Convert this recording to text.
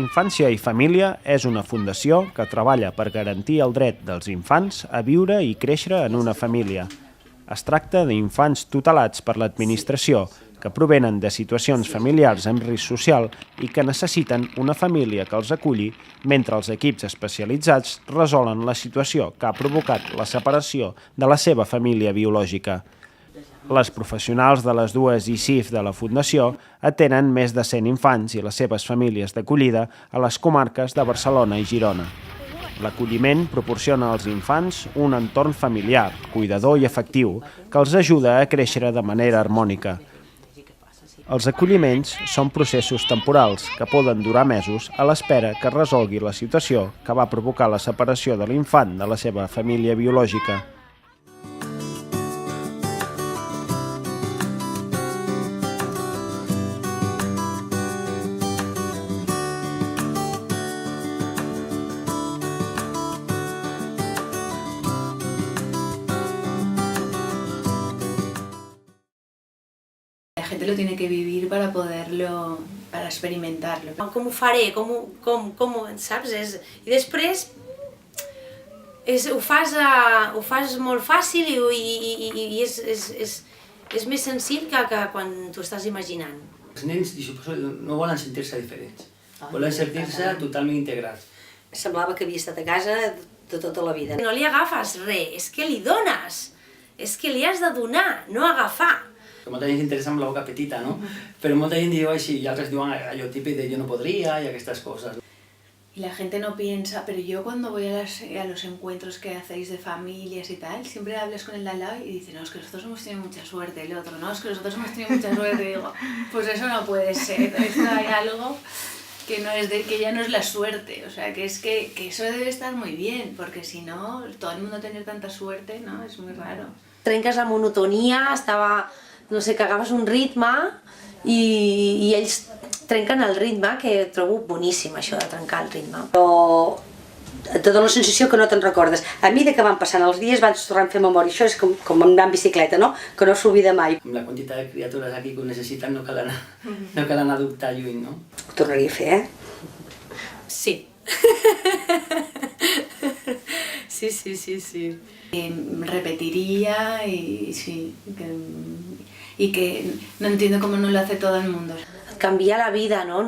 Infància i Família és una fundació que treballa per garantir el dret dels infants a viure i créixer en una família. Es tracta d'infants tutelats per l'administració que provenen de situacions familiars amb risc social i que necessiten una família que els aculli mentre els equips especialitzats resolen la situació que ha provocat la separació de la seva família biològica. Les professionals de les dues ISIF de la Fundació atenen més de 100 infants i les seves famílies d'acollida a les comarques de Barcelona i Girona. L'acolliment proporciona als infants un entorn familiar, cuidador i efectiu que els ajuda a créixer de manera harmònica. Els acolliments són processos temporals que poden durar mesos a l'espera que es resolgui la situació que va provocar la separació de l'infant de la seva família biològica. La gente lo tiene que vivir para poderlo, para experimentarlo. Com ho faré? Com, saps? I després ho fas molt fàcil i és més senzill que quan t'ho estàs imaginant. Els nens no volen sentir-se diferents, volen sentir-se totalment integrats. Semblava que havia estat a casa de tota la vida. No li agafes res, és que li dones, és que li has de donar, no agafar. Molta gent s'interessa amb la boca petita, no? Però molta gent diu així i altres diuen allò típic de yo no podría y aquestes cosas. Y la gente no piensa, pero yo cuando voy a los encuentros que hacéis de familias y tal, siempre hablas con el de al lado y dice, no, es que nosotros hemos tenido mucha suerte, el otro, no, es que nosotros hemos tenido mucha suerte, y digo, pues eso no puede ser, hay algo que ya no es la suerte, o sea, que eso debe estar muy bien, porque si no, todo el mundo tener tanta suerte, ¿no? Es muy raro. Trenques la monotonia, no sé, que agafes un ritme i ells trenquen el ritme, que trobo boníssim això de trencar el ritme. Però et dona la sensació que no te'n recordes. A mesura que van passant els dies vas tornant a fer memòria. Això és com anar en bicicleta, no? Que no s'oblida mai. Amb la quantitat de criatures aquí que ho necessiten no cal anar a dubtar lluny, no? Ho tornaria a fer, Sí. Sí. Repetiría y sí, y que no entiendo cómo no lo hace todo el mundo. Et canvia la vida, no?